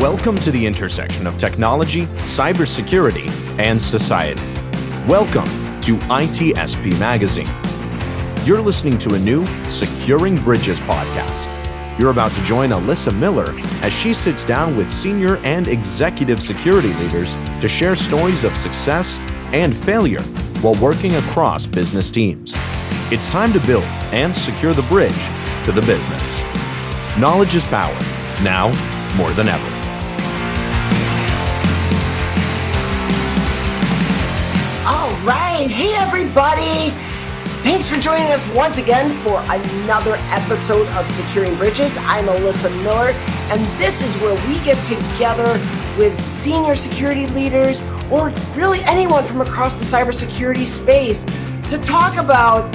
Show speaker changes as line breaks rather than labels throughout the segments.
Welcome to the intersection of technology, cybersecurity, and society. Welcome to ITSP Magazine. You're listening to a new Securing Bridges podcast. You're about to join Alyssa Miller as she sits down with senior and executive security leaders to share stories of success and failure while working across business teams. It's time to build and secure the bridge to the business. Knowledge is power, now more than ever.
All right. Hey, everybody. Thanks for joining us once again for another episode of Securing Bridges. I'm Alyssa Miller, and this is where we get together with senior security leaders or really anyone from across the cybersecurity space to talk about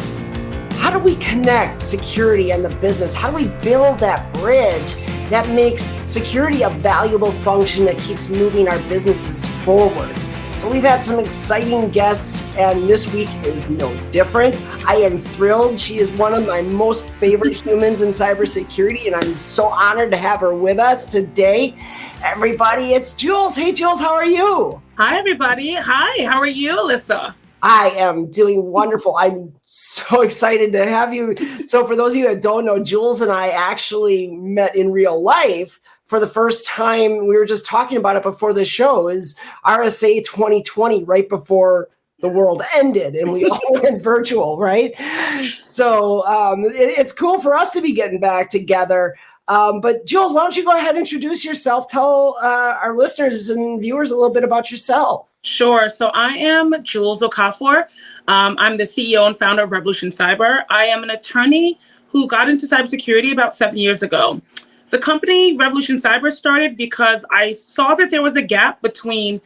how do we connect security and the business? How do we build that bridge that makes security a valuable function that keeps moving our businesses forward? So we've had some exciting guests, and this week is no different. I am thrilled. She is one of my most favorite humans in cybersecurity, and I'm so honored to have her with us today. Everybody, it's Jules. Hey, Jules, how are you?
Hi, everybody. Hi, how are you, Alyssa?
I am doing wonderful. I'm so excited to have you. So for those of you that don't know, Jules and I actually met in real life for the first time. We were just talking about it before the show, is RSA 2020, right before the world ended and we all went virtual, right? So it's cool for us to be getting back together. But Jules, why don't you go ahead and introduce yourself? Tell our listeners and viewers a little bit about yourself.
Sure. So I am Jules Okafor. I'm the CEO and founder of RevolutionCyber. I am an attorney who got into cybersecurity about 7 years ago. The company RevolutionCyber started because I saw that there was a gap between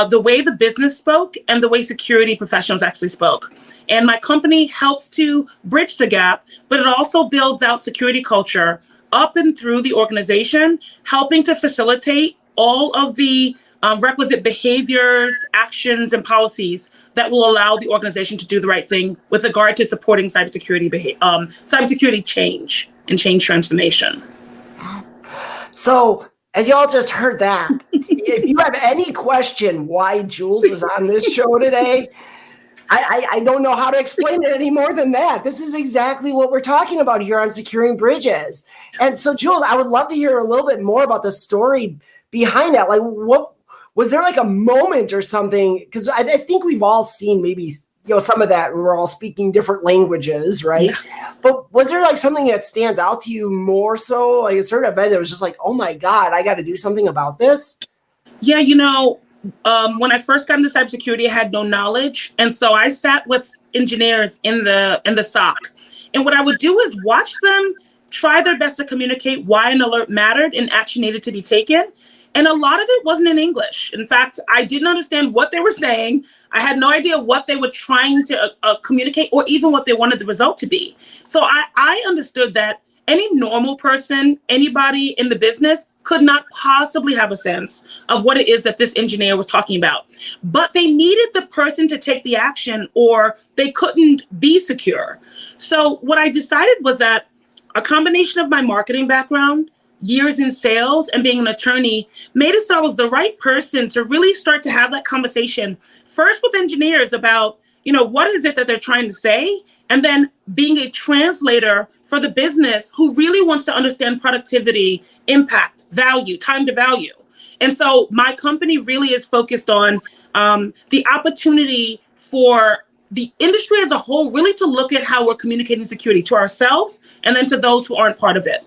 the way the business spoke and the way security professionals actually spoke. And my company helps to bridge the gap, but it also builds out security culture up and through the organization, helping to facilitate all of the requisite behaviors, actions, and policies that will allow the organization to do the right thing with regard to supporting cybersecurity change and change transformation.
So, as y'all just heard that, if you have any question why Jules is on this show today, I don't know how to explain it any more than that. This is exactly what we're talking about here on Securing Bridges. And so, Jules, I would love to hear a little bit more about the story behind that. Like, what was there like a moment or something? Because I think we've all seen maybe some of that. We're all speaking different languages, right?
Yes.
But was there like something that stands out to you more so, like a certain event that was just like, oh my God, I got to do something about this?
Yeah, when I first got into cybersecurity, I had no knowledge. And so I sat with engineers in the SOC. And what I would do is watch them try their best to communicate why an alert mattered and action needed to be taken. And a lot of it wasn't in English. In fact, I didn't understand what they were saying. I had no idea what they were trying to communicate or even what they wanted the result to be. So I understood that any normal person, anybody in the business could not possibly have a sense of what it is that this engineer was talking about. But they needed the person to take the action or they couldn't be secure. So what I decided was that a combination of my marketing background, years in sales, and being an attorney made it so I was the right person to really start to have that conversation first with engineers about, what is it that they're trying to say? And then being a translator for the business who really wants to understand productivity, impact, value, time to value. And so my company really is focused on the opportunity for the industry as a whole, really to look at how we're communicating security to ourselves and then to those who aren't part of it.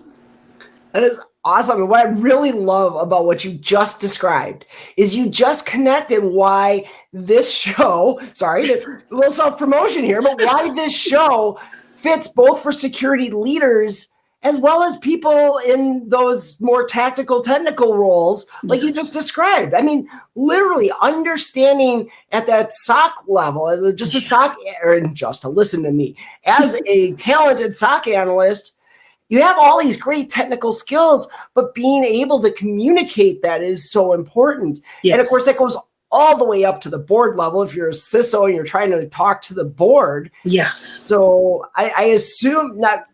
That is awesome. And what I really love about what you just described is you just connected why this show, sorry, a little self-promotion here, but why this show fits both for security leaders as well as people in those more tactical, technical roles like you just described. I mean, literally understanding at that SOC level, as just a SOC, or just to listen to me, as a talented SOC analyst, you have all these great technical skills, but being able to communicate that is so important. Yes. And of course, that goes all the way up to the board level if you're a CISO and you're trying to talk to the board.
Yes.
So I assume not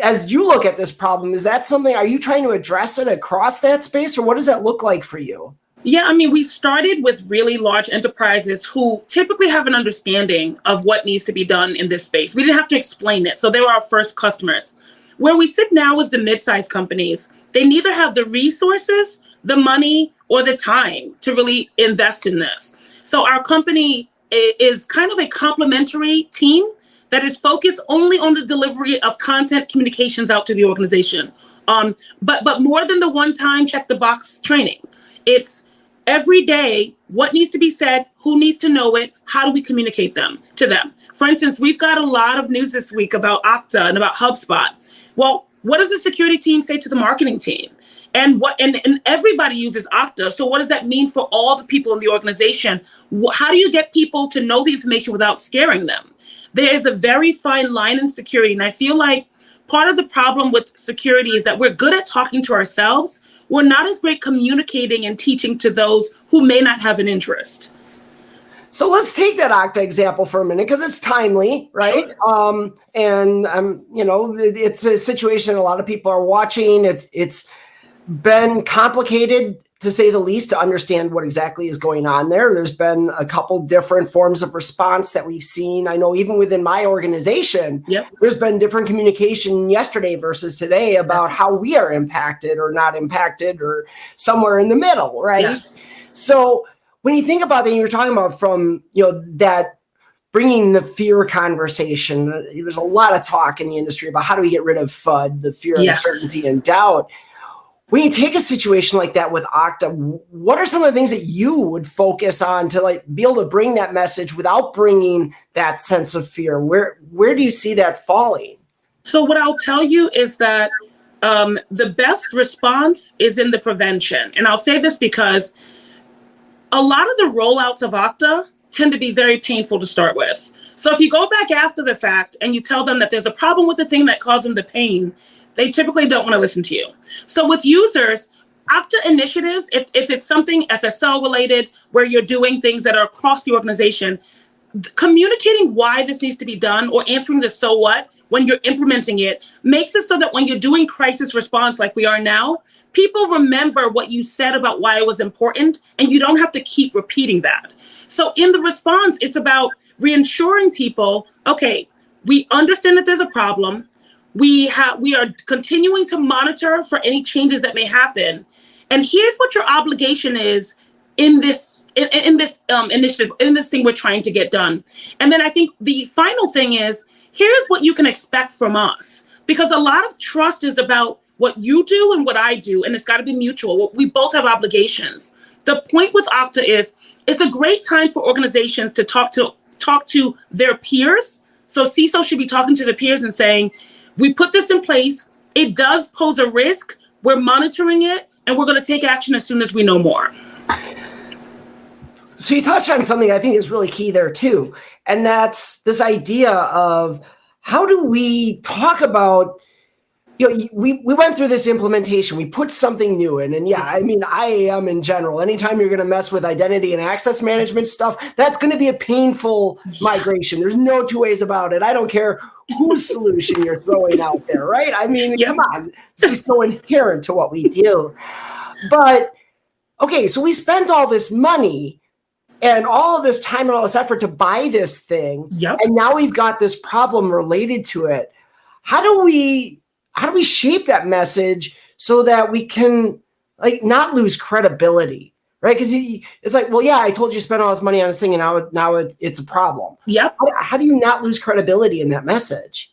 as you look at this problem, is that something, are you trying to address it across that space, or what does that look like for you?
Yeah, I mean, we started with really large enterprises who typically have an understanding of what needs to be done in this space. We didn't have to explain it. So they were our first customers. Where we sit now is the mid-sized companies. They neither have the resources, the money, or the time to really invest in this. So our company is kind of a complementary team that is focused only on the delivery of content communications out to the organization. But more than the one-time check the box training, it's every day, what needs to be said, who needs to know it, how do we communicate to them? For instance, we've got a lot of news this week about Okta and about HubSpot. Well, what does the security team say to the marketing team? And everybody uses Okta. So what does that mean for all the people in the organization? How do you get people to know the information without scaring them? There is a very fine line in security. And I feel like part of the problem with security is that we're good at talking to ourselves. We're not as great communicating and teaching to those who may not have an interest.
So let's take that Okta example for a minute, because it's timely, right? Sure. It's a situation a lot of people are watching. It's been complicated, to say the least, to understand what exactly is going on there. There's been a couple different forms of response that we've seen. I know even within my organization, There's been different communication yesterday versus today about how we are impacted or not impacted, or somewhere in the middle, right?
Yes.
So when you think about that, you're talking about from, that bringing the fear conversation. There's a lot of talk in the industry about how do we get rid of FUD, the fear, uncertainty, and doubt. When you take a situation like that with Okta, what are some of the things that you would focus on to be able to bring that message without bringing that sense of fear? Where do you see that falling?
So what I'll tell you is that the best response is in the prevention. And I'll say this because a lot of the rollouts of Okta tend to be very painful to start with. So if you go back after the fact and you tell them that there's a problem with the thing that caused them the pain, they typically don't want to listen to you. So with users, Okta initiatives, if it's something SSL related, where you're doing things that are across the organization, communicating why this needs to be done or answering the so what when you're implementing it makes it so that when you're doing crisis response like we are now, people remember what you said about why it was important, and you don't have to keep repeating that. So in the response, it's about reassuring people, okay, we understand that there's a problem. We are continuing to monitor for any changes that may happen. And here's what your obligation is in this initiative, in this thing we're trying to get done. And then I think the final thing is, here's what you can expect from us. Because a lot of trust is about what you do and what I do, and it's got to be mutual. We both have obligations. The point with Okta is it's a great time for organizations to talk to their peers. So CISO should be talking to the peers and saying, we put this in place. It does pose a risk. We're monitoring it, and we're going to take action as soon as we know more.
So you touched on something I think is really key there too, and that's this idea of how do we talk about, we went through this implementation, we put something new in, and IAM in general, anytime you're going to mess with identity and access management stuff, that's going to be a painful migration. There's no two ways about it. I don't care whose solution you're throwing out there, right? I mean, come on, this is so inherent to what we do. But okay, so we spent all this money and all of this time and all this effort to buy this thing, and now we've got this problem related to it. How do we shape that message so that we can not lose credibility, right? Because it's like, well, yeah, I told you to spend all this money on this thing, and now it's a problem.
Yep.
How do you not lose credibility in that message?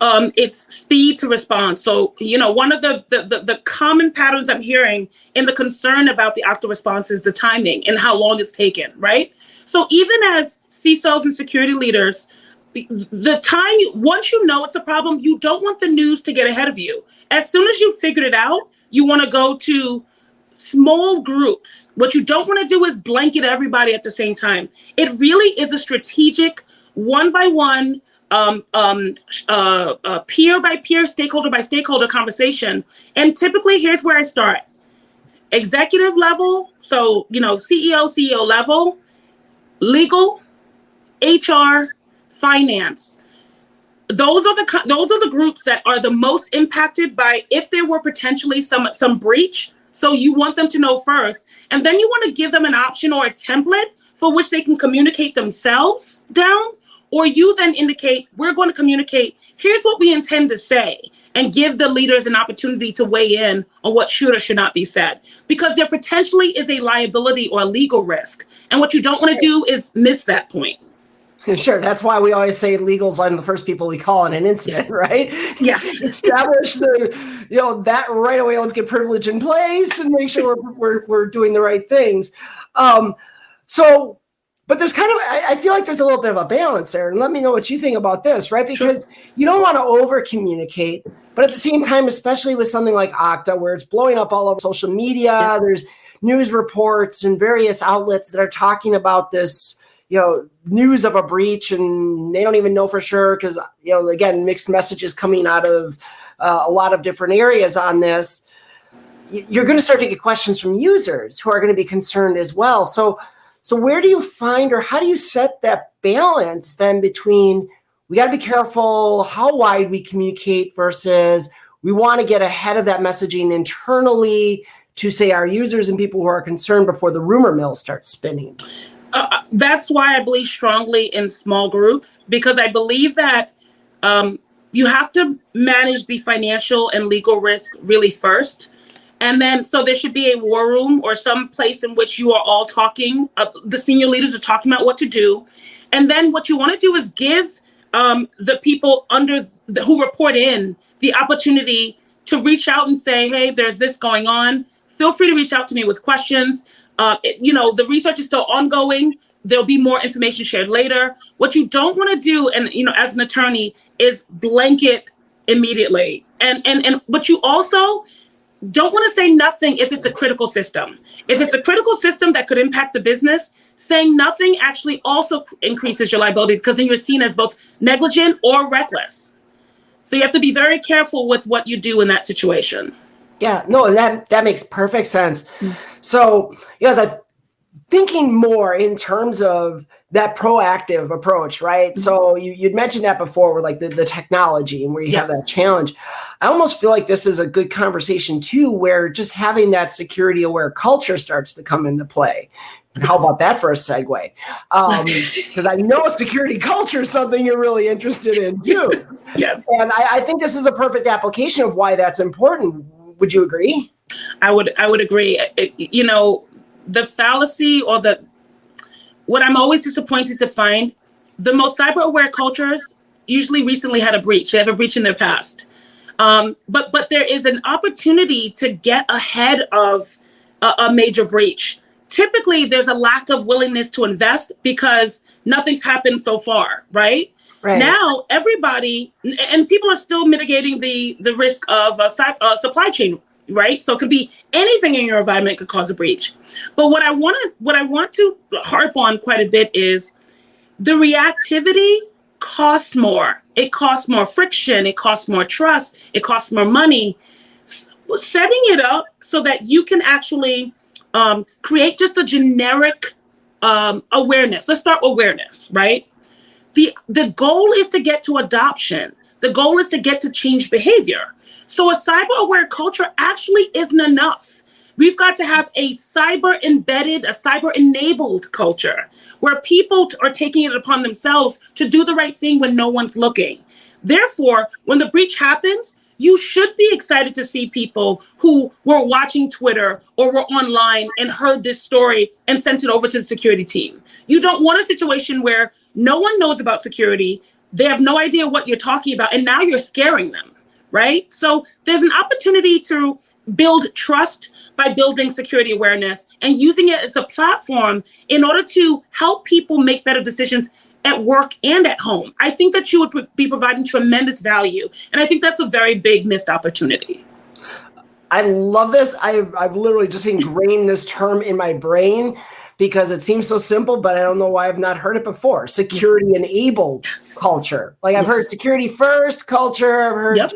It's speed to response. So, one of the common patterns I'm hearing in the concern about the Okta response is the timing and how long it's taken, right? So even as CISOs and security leaders, the time, once you know it's a problem, you don't want the news to get ahead of you. As soon as you figured it out, you want to go to small groups. What you don't want to do is blanket everybody at the same time. It really is a strategic, one-by-one, peer by peer, stakeholder by stakeholder conversation. And typically, here's where I start. Executive level, so, CEO level, legal, HR, finance. those are the groups that are the most impacted by if there were potentially some breach. So you want them to know first, and then you want to give them an option or a template for which they can communicate themselves down, or you then indicate, we're going to communicate, here's what we intend to say, and give the leaders an opportunity to weigh in on what should or should not be said, because there potentially is a liability or a legal risk. And what you don't want to do is miss that point.
Sure. That's why we always say legal's on the first people we call in an incident, right?
Yeah.
Establish that right away. Let's get privilege in place and make sure we're doing the right things. But there's kind of, I feel like there's a little bit of a balance there. And let me know what you think about this, right? Because you don't want to over communicate, but at the same time, especially with something like Okta, where it's blowing up all over social media, there's news reports and various outlets that are talking about this, news of a breach, and they don't even know for sure because, again, mixed messages coming out of a lot of different areas on this. You're going to start to get questions from users who are going to be concerned as well. So where do you find, or how do you set that balance then between we got to be careful how wide we communicate versus we want to get ahead of that messaging internally to say our users and people who are concerned before the rumor mill starts spinning?
That's why I believe strongly in small groups, because I believe that you have to manage the financial and legal risk really first. And then, so there should be a war room or some place in which you are all talking, the senior leaders are talking about what to do. And then what you want to do is give the people who report in the opportunity to reach out and say, hey, there's this going on. Feel free to reach out to me with questions. The research is still ongoing. There'll be more information shared later. What you don't want to do, and as an attorney, is blanket immediately. But you also don't want to say nothing if it's a critical system. If it's a critical system that could impact the business, saying nothing actually also increases your liability, because then you're seen as both negligent or reckless. So you have to be very careful with what you do in that situation.
Yeah, no, that makes perfect sense. So, as I'm thinking more in terms of that proactive approach, right? So you'd mentioned that before with like the technology and where you have that challenge. I almost feel like this is a good conversation too, where just having that security aware culture starts to come into play. How about that for a segue? Because I know security culture is something you're really interested in too.
Yes.
And I think this is a perfect application of why that's important. Would you agree?
I would agree. The fallacy or what I'm always disappointed to find, the most cyber aware cultures usually recently had a breach. They have a breach in their past. But there is an opportunity to get ahead of a major breach. Typically, there's a lack of willingness to invest because nothing's happened so far, right? Now, everybody, and people are still mitigating the risk of supply chain, right? So it could be anything in your environment could cause a breach. But what I want to harp on quite a bit is the reactivity costs more. It costs more friction. It costs more trust. It costs more money. Setting it up so that you can actually create just a generic awareness. Let's start with awareness, right? The goal is to get to adoption. The goal is to get to change behavior. So a cyber-aware culture actually isn't enough. We've got to have a cyber-embedded, a cyber-enabled culture where people are taking it upon themselves to do the right thing when no one's looking. Therefore, when the breach happens, you should be excited to see people who were watching Twitter or were online and heard this story and sent it over to the security team. You don't want a situation where no one knows about security, they have no idea what you're talking about, and now you're scaring them, right? So there's an opportunity to build trust by building security awareness and using it as a platform in order to help people make better decisions at work and at home. I think that you would be providing tremendous value. And I think that's a very big missed opportunity.
I love this. I've literally just ingrained this term in my brain because it seems so simple, but I don't know why I've not heard it before. Security enabled culture. Like I've heard security first culture. I've heard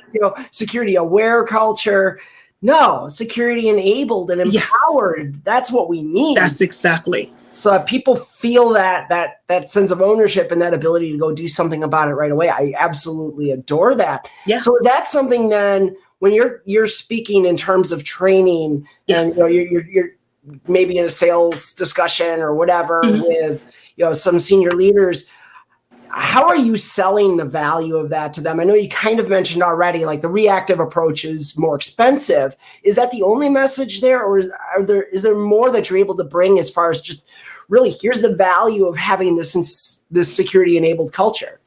security aware culture. No, security enabled and empowered. Yes. That's what we need.
That's exactly.
So that people feel that sense of ownership and that ability to go do something about it right away. I absolutely adore that.
Yeah.
So is that something then when you're speaking in terms of training,
yes.
and you're maybe in a sales discussion or whatever with some senior leaders, how are you selling the value of that to them? I know you kind of mentioned already, like the reactive approach is more expensive. Is that the only message there, or is there more that you're able to bring as far as just really here's the value of having this security enabled culture?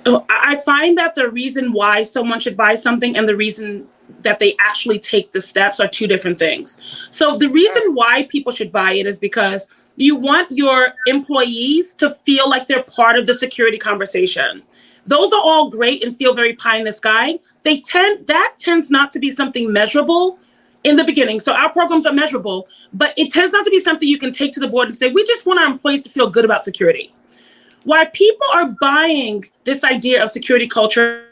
I find that the reason why someone should buy something and the reason that they actually take the steps are two different things. So the reason why people should buy it is because you want your employees to feel like they're part of the security conversation. Those are all great and feel very pie in the sky. That tends not to be something measurable in the beginning. So our programs are measurable, but it tends not to be something you can take to the board and say, we just want our employees to feel good about security. Why people are buying this idea of security culture,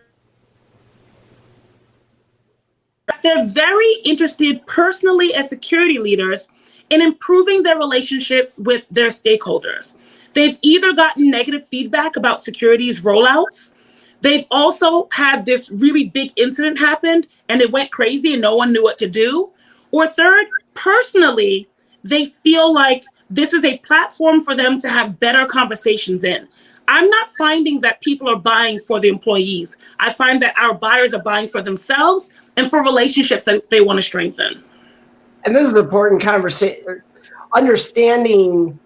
they're very interested personally as security leaders in improving their relationships with their stakeholders. They've either gotten negative feedback about security's rollouts. They've also had this really big incident happen and it went crazy and no one knew what to do. Or third, personally, they feel like this is a platform for them to have better conversations in. I'm not finding that people are buying for the employees. I find that our buyers are buying for themselves and for relationships that they want to strengthen.
And this is an important conversation, understanding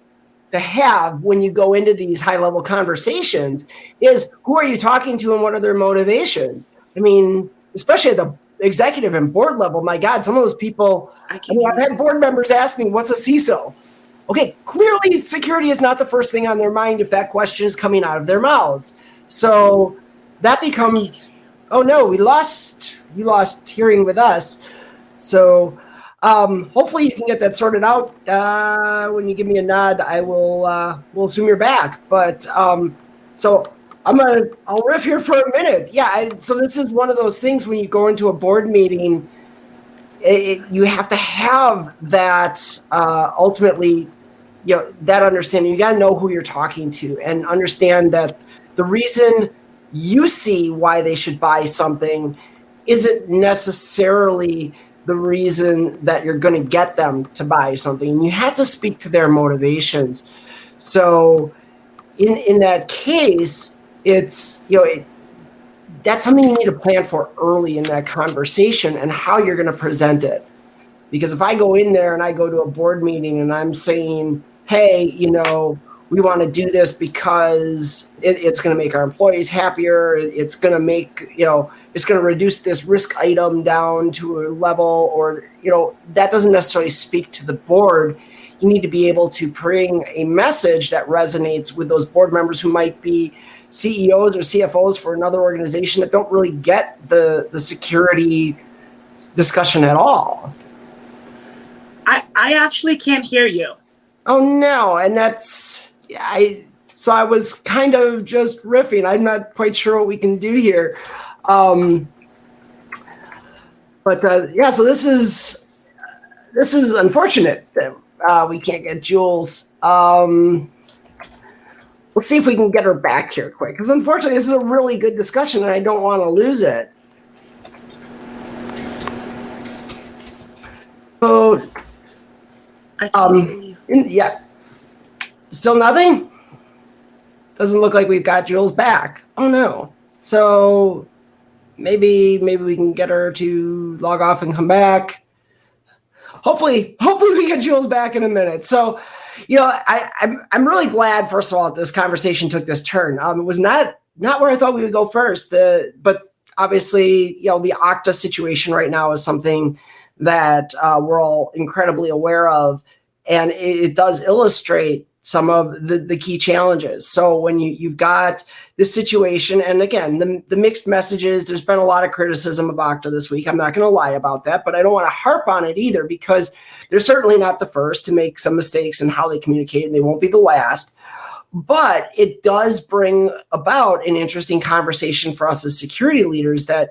to have when you go into these high-level conversations is who are you talking to and what are their motivations? I mean, especially at the executive and board level, my God, some of those people, I've had board members ask me, what's a CISO? Okay, clearly security is not the first thing on their mind if that question is coming out of their mouths. So that becomes, oh no, we lost hearing with us. So hopefully you can get that sorted out. When you give me a nod, I will we'll assume you're back. But so I'll riff here for a minute. Yeah, so this is one of those things when you go into a board meeting, you have to have that ultimately, that understanding. You got to know who you're talking to and understand that the reason you see why they should buy something isn't necessarily the reason that you're going to get them to buy something. You have to speak to their motivations. So in that case, it's, that's something you need to plan for early in that conversation and how you're going to present it. Because if I go in there and I go to a board meeting and I'm saying, hey, we want to do this because it's going to make our employees happier. It's going to make, it's going to reduce this risk item down to a level, or, that doesn't necessarily speak to the board. You need to be able to bring a message that resonates with those board members who might be CEOs or CFOs for another organization that don't really get the security discussion at all.
I actually can't hear you.
Oh no, and so I was kind of just riffing. I'm not quite sure what we can do here. So this is unfortunate that we can't get Jules. We'll see if we can get her back here quick, because unfortunately this is a really good discussion and I don't want to lose it. So,
I can't hear you.
Yeah, still nothing? Doesn't look like we've got Jules back. Oh no. So maybe we can get her to log off and come back. Hopefully we get Jules back in a minute. So, I'm really glad, first of all, that this conversation took this turn. It was not where I thought we would go first. But obviously, the Okta situation right now is something that we're all incredibly aware of, and it does illustrate some of the key challenges. So when you've got this situation, and again, the mixed messages, there's been a lot of criticism of Okta this week. I'm not going to lie about that, but I don't want to harp on it either, because they're certainly not the first to make some mistakes in how they communicate, and they won't be the last. But it does bring about an interesting conversation for us as security leaders that,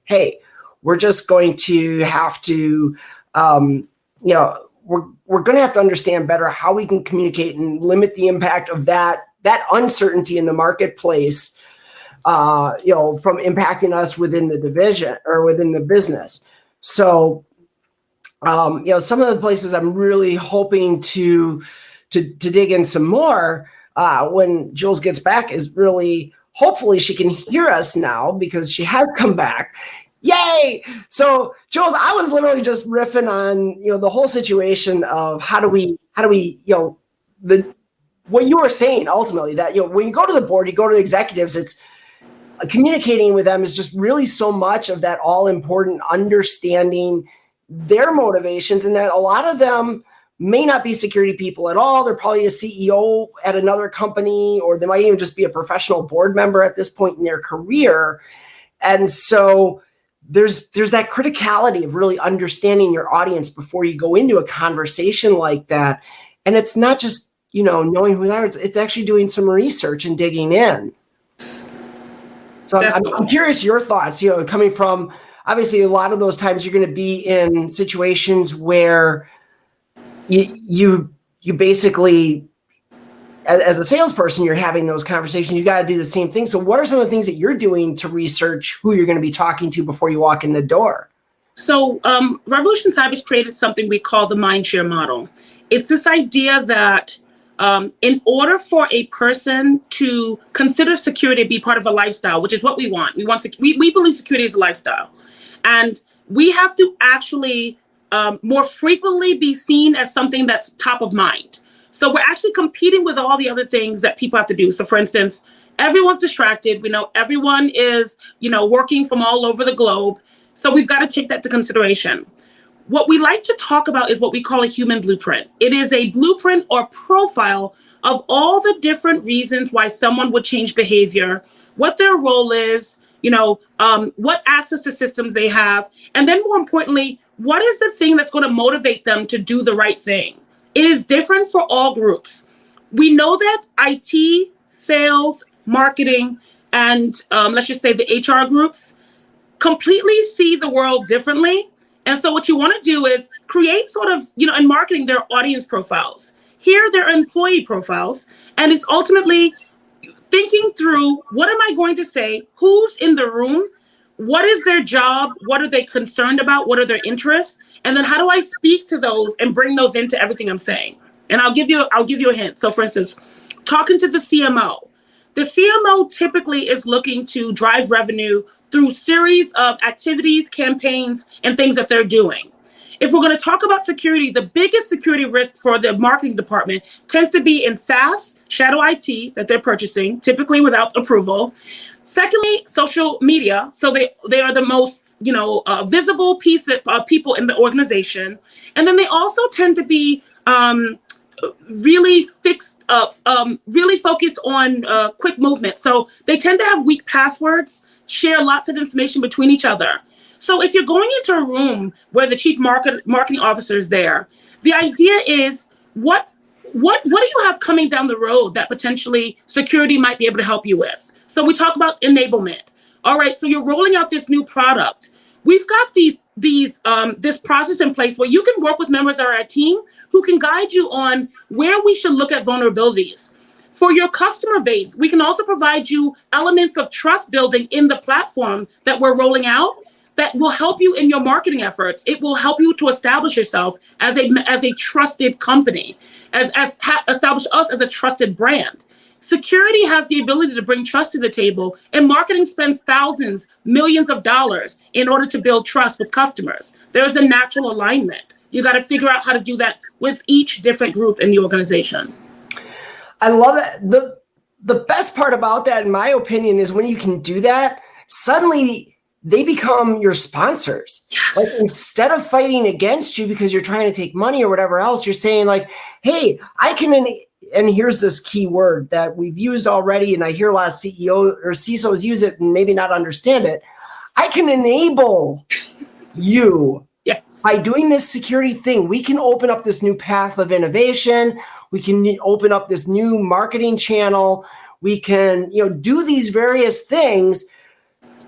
hey, we're just going to have to, we're going to have to understand better how we can communicate and limit the impact of that uncertainty in the marketplace, from impacting us within the division or within the business. So, some of the places I'm really hoping to dig in some more when Jules gets back is really, hopefully she can hear us now because she has come back. Yay! So Jules, I was literally just riffing on, the whole situation of how do we, what you were saying ultimately, that, when you go to the board, you go to the executives, it's communicating with them is just really so much of that all important understanding their motivations, and that a lot of them may not be security people at all. They're probably a CEO at another company, or they might even just be a professional board member at this point in their career. And so there's that criticality of really understanding your audience before you go into a conversation like that. And it's not just, knowing who they are, it's actually doing some research and digging in. So I'm curious your thoughts, coming from, obviously a lot of those times you're going to be in situations where you basically, as a salesperson, you're having those conversations. You got to do the same thing. So what are some of the things that you're doing to research who you're going to be talking to before you walk in the door?
So RevolutionCyber's created something we call the mindshare model. It's this idea that in order for a person to consider security to be part of a lifestyle, which is what we want, we believe security is a lifestyle. And we have to actually more frequently be seen as something that's top of mind. So we're actually competing with all the other things that people have to do. So for instance, everyone's distracted. We know everyone is, working from all over the globe. So we've got to take that into consideration. What we like to talk about is what we call a human blueprint. It is a blueprint or profile of all the different reasons why someone would change behavior, what their role is, what access to systems they have, and then more importantly, what is the thing that's going to motivate them to do the right thing? It is different for all groups. We know that IT, sales, marketing, and let's just say the HR groups completely see the world differently. And so what you want to do is create sort of, in marketing, their audience profiles. Here, their employee profiles. And it's ultimately thinking through, what am I going to say? Who's in the room? What is their job? What are they concerned about? What are their interests? And then how do I speak to those and bring those into everything I'm saying? And I'll give you a hint. So for instance, talking to the CMO. The CMO typically is looking to drive revenue through series of activities, campaigns, and things that they're doing. If we're going to talk about security, the biggest security risk for the marketing department tends to be in SaaS, shadow IT that they're purchasing, typically without approval. Secondly, social media. So they are the most, visible piece of people in the organization. And then they also tend to be really focused on quick movement. So they tend to have weak passwords, share lots of information between each other. So if you're going into a room where the chief marketing officer is there, the idea is what do you have coming down the road that potentially security might be able to help you with? So we talk about enablement. All right, so you're rolling out this new product. We've got this process in place where you can work with members of our team who can guide you on where we should look at vulnerabilities. For your customer base, we can also provide you elements of trust building in the platform that we're rolling out that will help you in your marketing efforts. It will help you to establish yourself as a trusted company, establish us as a trusted brand. Security has the ability to bring trust to the table, and marketing spends thousands, millions of dollars in order to build trust with customers. There's a natural alignment. You got to figure out how to do that with each different group in the organization.
I love it. The best part about that, in my opinion, is when you can do that, suddenly they become your sponsors.
Yes.
Like, instead of fighting against you because you're trying to take money or whatever else, you're saying like, hey, I can, and here's this key word that we've used already, and I hear a lot of CEO or CISOs use it and maybe not understand it. I can enable you.
Yes.
By doing this security thing. We can open up this new path of innovation. We can open up this new marketing channel. We can, do these various things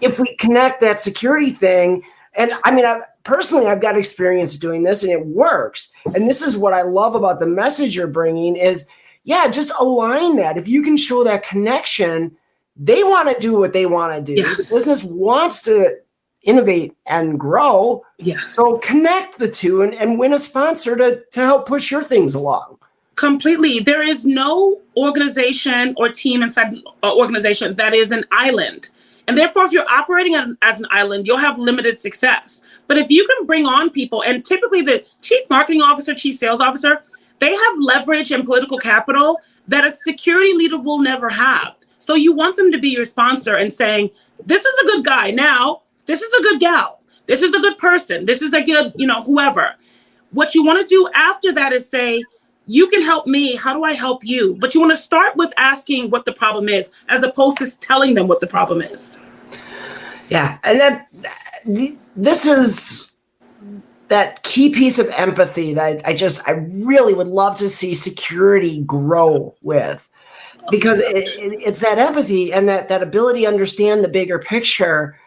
if we connect that security thing And I mean, personally, I've got experience doing this and it works. And this is what I love about the message you're bringing is, yeah, just align that. If you can show that connection, they want to do what they want to do.
Yes.
The business wants to innovate and grow.
Yes.
So connect the two and win a sponsor to help push your things along.
Completely. There is no organization or team inside an organization that is an island. And therefore, if you're operating as an island, you'll have limited success. But if you can bring on people, and typically the chief marketing officer, chief sales officer, they have leverage and political capital that a security leader will never have. So you want them to be your sponsor and saying, this is a good guy. Now, this is a good gal. This is a good person. This is a good, whoever. What you want to do after that is say, you can help me. How do I help you? But you want to start with asking what the problem is, as opposed to telling them what the problem is.
Yeah. And this is that key piece of empathy that I really would love to see security grow with, because it's that empathy and that ability to understand the bigger picture.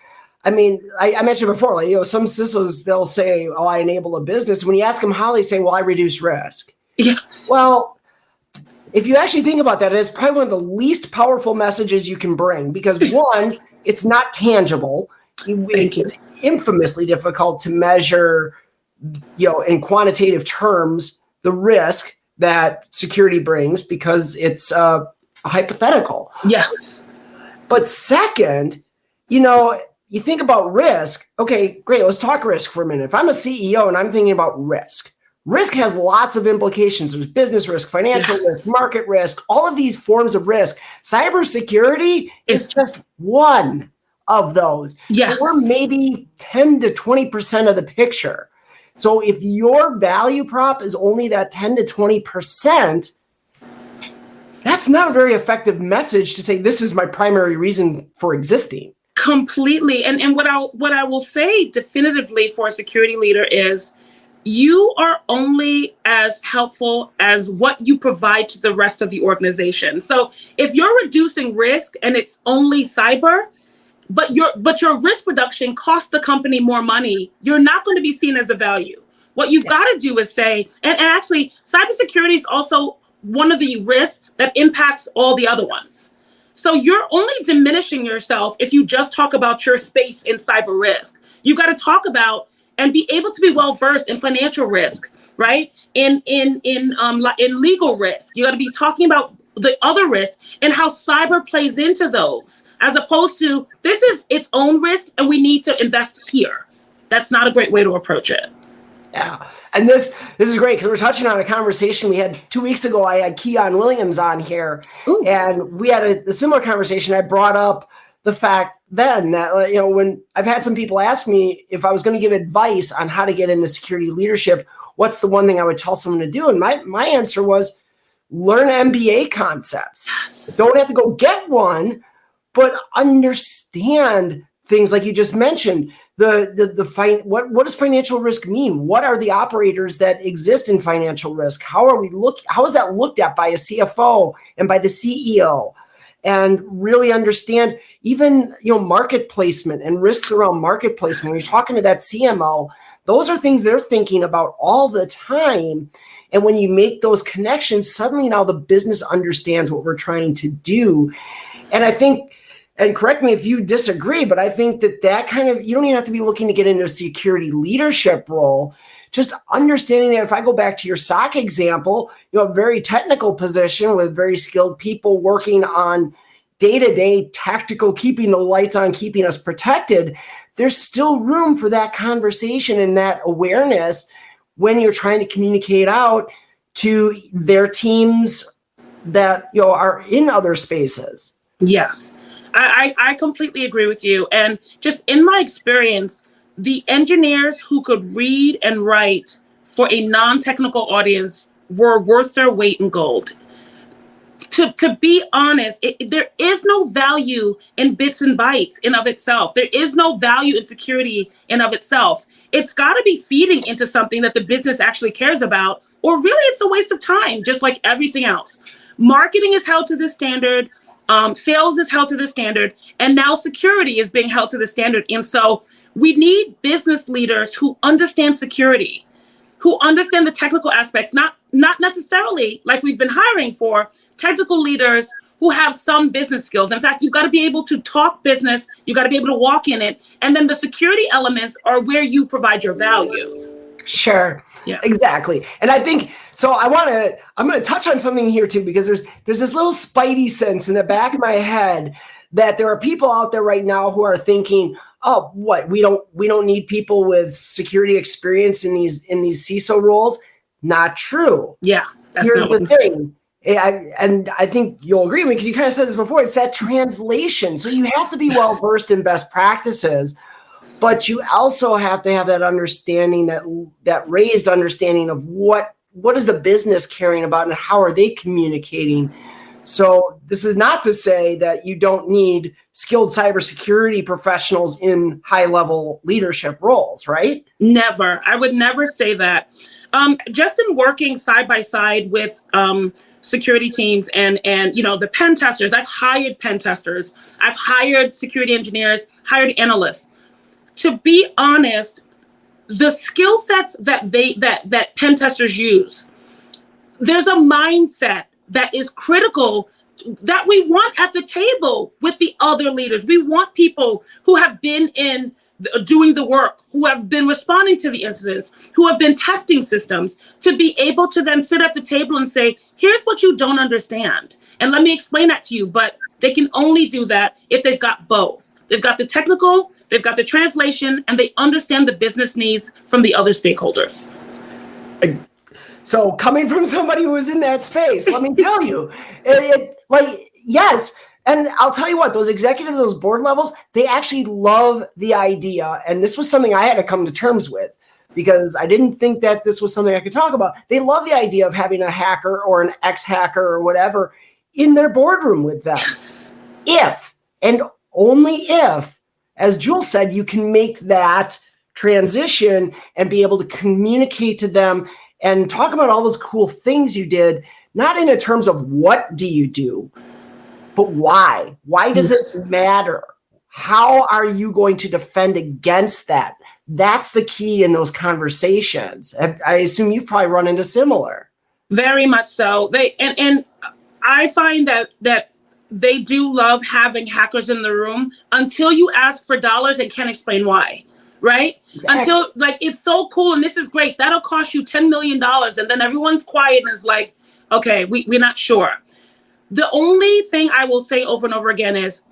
I mean, I mentioned before, some CISOs, they'll say, oh, I enable a business. When you ask them how, they say, well, I reduce risk.
Yeah.
Well, if you actually think about that, it's probably one of the least powerful messages you can bring, because one, it's not tangible. It's infamously difficult to measure, in quantitative terms, the risk that security brings, because it's hypothetical.
Yes.
But second, you think about risk. Okay, great. Let's talk risk for a minute. If I'm a CEO and I'm thinking about risk has lots of implications. There's business risk, financial risk, market risk, all of these forms of risk. Cybersecurity is just one of those.
Yes.
So we're maybe 10 to 20% of the picture. So if your value prop is only that 10 to 20%, that's not a very effective message to say, this is my primary reason for existing.
Completely. And what I will say definitively for a security leader is, you are only as helpful as what you provide to the rest of the organization. So if you're reducing risk and it's only cyber, but your risk reduction costs the company more money, you're not going to be seen as a value. What you've got to do is say, and actually, cybersecurity is also one of the risks that impacts all the other ones. So you're only diminishing yourself if you just talk about your space in cyber risk. You got to talk about and be able to be well versed in financial risk, right? In legal risk, you got to be talking about the other risks and how cyber plays into those, as opposed to this is its own risk and we need to invest here. That's not a great way to approach it.
Yeah, and this is great because we're touching on a conversation we had 2 weeks ago. I had Keon Williams on here,
Ooh.
And we had a similar conversation. I brought up the fact then that, when I've had some people ask me if I was going to give advice on how to get into security leadership, what's the one thing I would tell someone to do? And my answer was learn MBA concepts.
Yes.
Don't have to go get one, but understand things like you just mentioned. What does financial risk mean? What are the operators that exist in financial risk? How is that looked at by a CFO and by the CEO? And really understand even, market placement and risks around market placement. When you're talking to that CMO, those are things they're thinking about all the time. And when you make those connections, suddenly now the business understands what we're trying to do. And I think, and correct me if you disagree, but I think that kind of, you don't even have to be looking to get into a security leadership role. Just understanding that if I go back to your SOC example, a very technical position with very skilled people working on day-to-day tactical, keeping the lights on, keeping us protected, there's still room for that conversation and that awareness when you're trying to communicate out to their teams that are in other spaces.
Yes, I completely agree with you. And just in my experience, the engineers who could read and write for a non-technical audience were worth their weight in gold. To be honest, there is no value in bits and bytes in of itself. There is no value in security in of itself. It's got to be feeding into something that the business actually cares about, or really it's a waste of time, just like everything else. Marketing is held to this standard. Sales is held to this standard. And now security is being held to the standard. And so We need business leaders who understand security, who understand the technical aspects, not necessarily like we've been hiring for technical leaders who have some business skills. In fact, you've got to be able to talk business, you've got to be able to walk in it, and then the security elements are where you provide your value.
Sure. Yeah. Exactly. And I think so. I'm going to touch on something here too, because there's this little spidey sense in the back of my head that there are people out there right now who are thinking, oh, what, we don't need people with security experience in these CISO roles. Not true.
Yeah.
Here's the thing. And I think you'll agree with me because you kind of said this before. It's that translation. So you have to be well versed in best practices, but you also have to have that understanding, that raised understanding of what is the business caring about and how are they communicating. So this is not to say that you don't need skilled cybersecurity professionals in high-level leadership roles, right?
Never. I would never say that. Just in working side by side with security teams and the pen testers, I've hired pen testers, I've hired security engineers, hired analysts. To be honest, the skill sets that pen testers use, there's a mindset that is critical that we want at the table with the other leaders. We want people who have been doing the work, who have been responding to the incidents, who have been testing systems, to be able to then sit at the table and say, here's what you don't understand, and let me explain that to you. But they can only do that if they've got both. They've got the technical, they've got the translation, and they understand the business needs from the other stakeholders.
So coming from somebody who was in that space, let me tell you, yes. And I'll tell you what, those executives, those board levels, they actually love the idea. And this was something I had to come to terms with because I didn't think that this was something I could talk about. They love the idea of having a hacker or an ex-hacker or whatever in their boardroom with them.
Yes.
If, and only if, as Jules said, you can make that transition and be able to communicate to them and talk about all those cool things you did, not in terms of what do you do, but why? Why does it matter? How are you going to defend against that? That's the key in those conversations. I assume you've probably run into similar.
Very much so. And I find that they do love having hackers in the room until you ask for dollars and can't explain why. Right? Exactly. Until it's so cool and this is great. That'll cost you $10 million. And then everyone's quiet and is like, okay, we're not sure. The only thing I will say over and over again is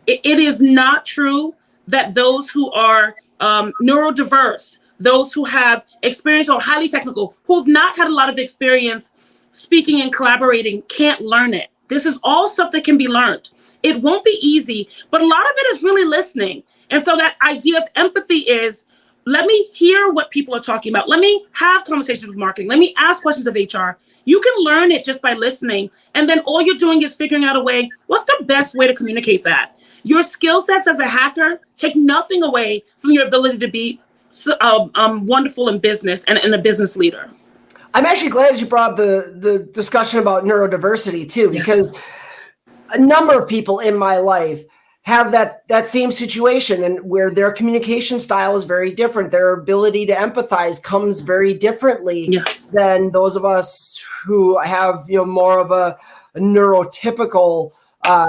it is not true that those who are neurodiverse, those who have experience or highly technical, who have not had a lot of experience speaking and collaborating can't learn it. This is all stuff that can be learned. It won't be easy, but a lot of it is really listening. And so that idea of empathy is, let me hear what people are talking about. Let me have conversations with marketing. Let me ask questions of HR. You can learn it just by listening. And then all you're doing is figuring out a way, what's the best way to communicate that? Your skill sets as a hacker take nothing away from your ability to be wonderful in business and a business leader.
I'm actually glad you brought up the discussion about neurodiversity too, because a number of people in my life have that same situation, and where their communication style is very different. Their ability to empathize comes very differently than those of us who have more of a neurotypical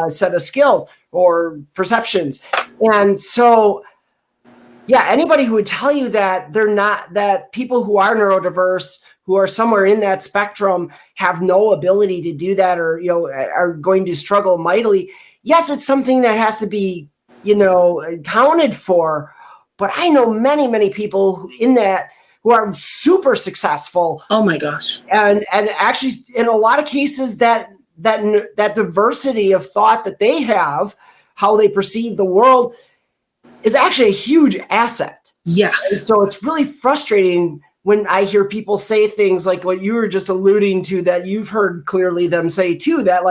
set of skills or perceptions. And so, anybody who would tell you that that people who are neurodiverse, who are somewhere in that spectrum, have no ability to do that, or are going to struggle mightily. Yes, it's something that has to be, accounted for. But I know many, many people in that who are super successful.
Oh my gosh!
And actually, in a lot of cases, that diversity of thought that they have, how they perceive the world, is actually a huge asset.
Yes.
And so it's really frustrating when I hear people say things like what you were just alluding to, that you've heard clearly them say too, that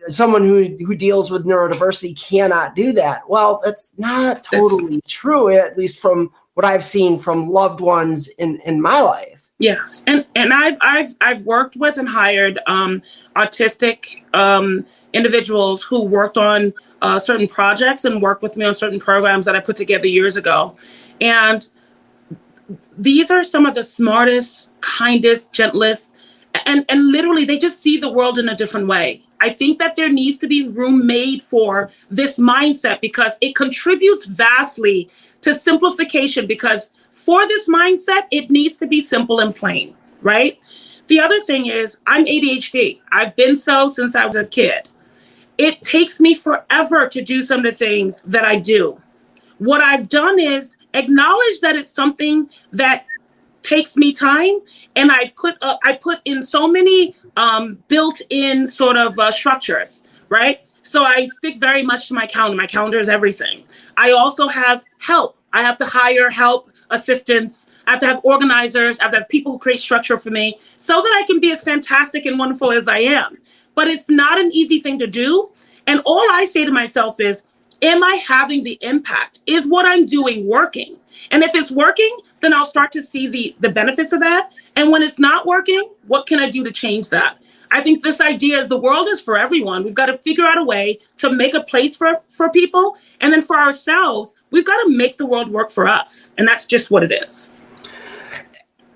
someone who deals with neurodiversity cannot do that. Well, that's not totally true, at least from what I've seen from loved ones in my life.
Yes, and I've worked with and hired autistic individuals who worked on certain projects and worked with me on certain programs that I put together years ago. And these are some of the smartest, kindest, gentlest, and literally they just see the world in a different way. I think that there needs to be room made for this mindset because it contributes vastly to simplification, because for this mindset, it needs to be simple and plain, right? The other thing is I'm ADHD. I've been so since I was a kid. It takes me forever to do some of the things that I do. What I've done is acknowledge that it's something that takes me time, and I put in so many built-in sort of structures, right? So I stick very much to my calendar. My calendar is everything. I also have help. I have to hire help, assistants. I have to have organizers. I have to have people who create structure for me so that I can be as fantastic and wonderful as I am. But it's not an easy thing to do. And all I say to myself is, am I having the impact? Is what I'm doing working? And if it's working, then I'll start to see the benefits of that. And when it's not working, what can I do to change that? I think this idea is the world is for everyone. We've got to figure out a way to make a place for people. And then for ourselves, we've got to make the world work for us. And that's just what it is.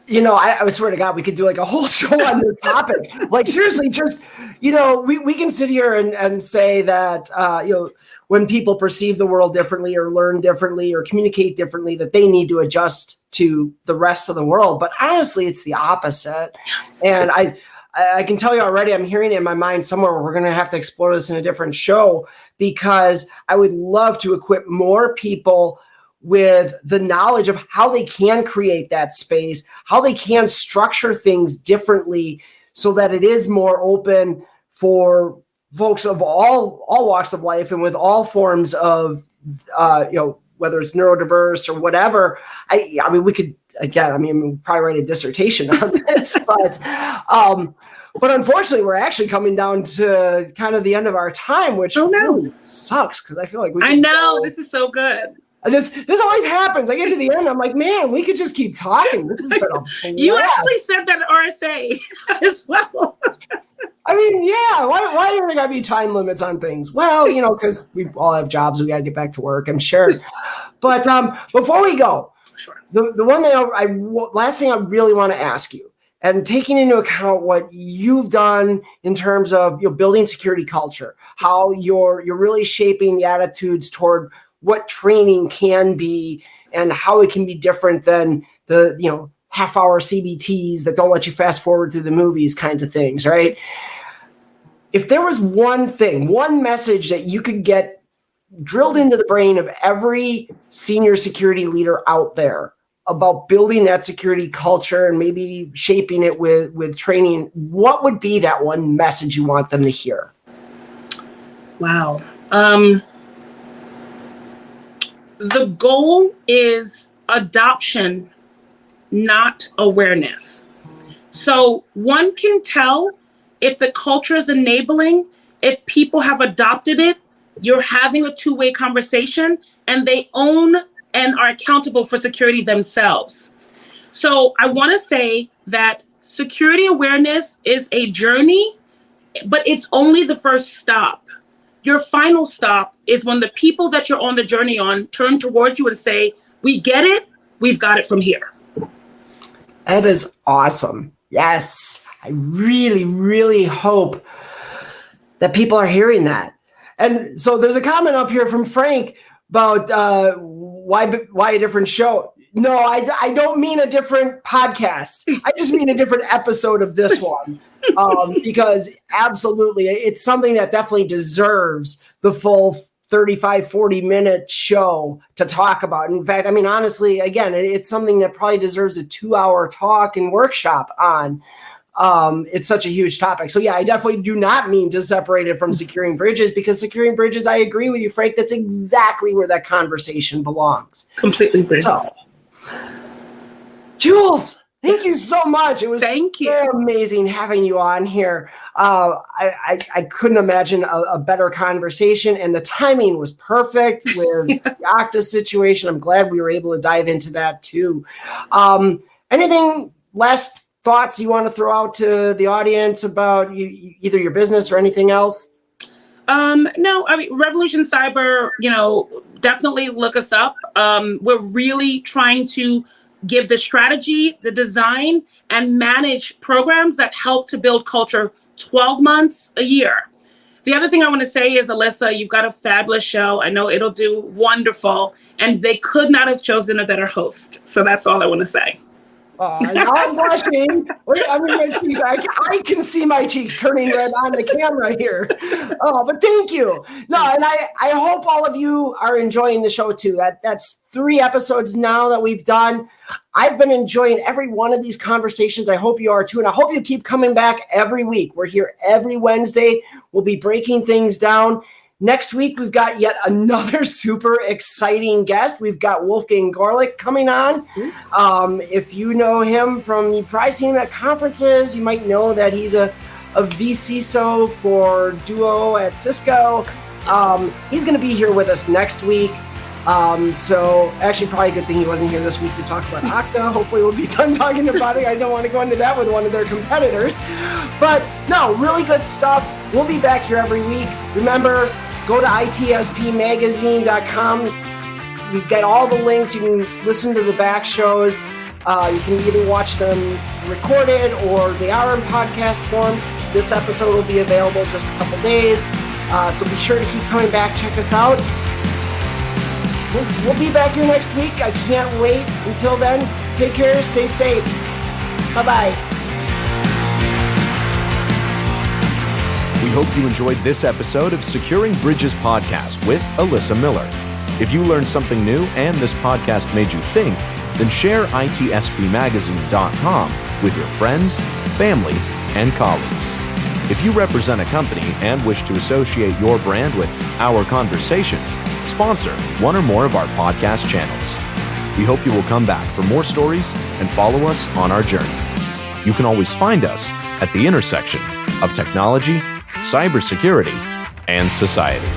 You know, I swear to God, we could do like a whole show on this topic. Like seriously, just, you know, we can sit here and say that, you know, when people perceive the world differently or learn differently or communicate differently, that they need to adjust to the rest of the world. But honestly, it's the opposite.
Yes.
And I can tell you already, I'm hearing it in my mind somewhere where we're going to have to explore this in a different show, because I would love to equip more people with the knowledge of how they can create that space, how they can structure things differently so that it is more open for folks of all walks of life and with all forms of, you know, whether it's neurodiverse or whatever. I mean, we could, again, I mean, we'd probably write a dissertation on this, but unfortunately, we're actually coming down to kind of the end of our time, which really sucks because I feel like
I know this is so good.
This always happens. I get to the end, I'm like, man, we could just keep talking. This has been a blast.
You actually said that at RSA as well.
I mean, yeah. Why are there gotta be time limits on things? Well, you know, because we all have jobs. We gotta get back to work, I'm sure. But before we go,
sure.
The one thing last thing I really want to ask you, and taking into account what you've done in terms of, you know, building security culture, how you're really shaping the attitudes toward what training can be and how it can be different than the, you know, half-hour CBTs that don't let you fast forward through the movies kinds of things, right? If there was one thing, one message that you could get drilled into the brain of every senior security leader out there about building that security culture and maybe shaping it with training, what would be that one message you want them to hear?
Wow. The goal is adoption, not awareness. So one can tell if the culture is enabling, if people have adopted it, you're having a two-way conversation, and they own and are accountable for security themselves. So I want to say that security awareness is a journey, but it's only the first stop. Your final stop is when the people that you're on the journey on turn towards you and say, we get it, we've got it from here.
That is awesome. Yes, I really, really hope that people are hearing that. And so there's a comment up here from Frank about why a different show. No, I don't mean a different podcast. I just mean a different episode of this one. Because absolutely, it's something that definitely deserves the full 35, 40-minute show to talk about. In fact, I mean, honestly, again, it's something that probably deserves a 2-hour talk and workshop on. It's such a huge topic. So yeah, I definitely do not mean to separate it from securing bridges, because securing bridges, I agree with you, Frank, that's exactly where that conversation belongs.
Completely agree.
So, Jules, thank you so much. It was so amazing having you on here. I couldn't imagine a better conversation, and the timing was perfect with the Okta situation. I'm glad we were able to dive into that too. Anything last thoughts you want to throw out to the audience about either your business or anything else?
No, I mean, Revolution Cyber, definitely look us up. We're really trying to give the strategy, the design, and manage programs that help to build culture 12 months, a year. The other thing I want to say is, Alyssa, you've got a fabulous show. I know it'll do wonderful, and they could not have chosen a better host. So that's all I want to say.
Now I'm blushing. I mean, my cheeks, I can see my cheeks turning red on the camera here. But thank you. No, and I hope all of you are enjoying the show too. That's 3 episodes now that we've done. I've been enjoying every one of these conversations. I hope you are too. And I hope you keep coming back every week. We're here every Wednesday. We'll be breaking things down. Next week, we've got yet another super exciting guest. We've got Wolfgang Gorlick coming on. If you know him from, you probably seen him at conferences. You might know that he's a vCISO for Duo at Cisco. He's going to be here with us next week. So actually probably a good thing he wasn't here this week to talk about Okta. Hopefully we'll be done talking about it. I don't want to go into that with one of their competitors. But no, really good stuff. We'll be back here every week. Remember, go to itspmagazine.com. We've got all the links. You can listen to the back shows. You can either watch them recorded or they are in podcast form. This episode will be available just a couple days. So be sure to keep coming back. Check us out. We'll be back here next week. I can't wait. Until then, take care. Stay safe. Bye-bye.
We hope you enjoyed this episode of Securing Bridges podcast with Alyssa Miller. If you learned something new and this podcast made you think, then share itspmagazine.com with your friends, family, and colleagues. If you represent a company and wish to associate your brand with our conversations, sponsor one or more of our podcast channels. We hope you will come back for more stories and follow us on our journey. You can always find us at the intersection of technology, cybersecurity, and society.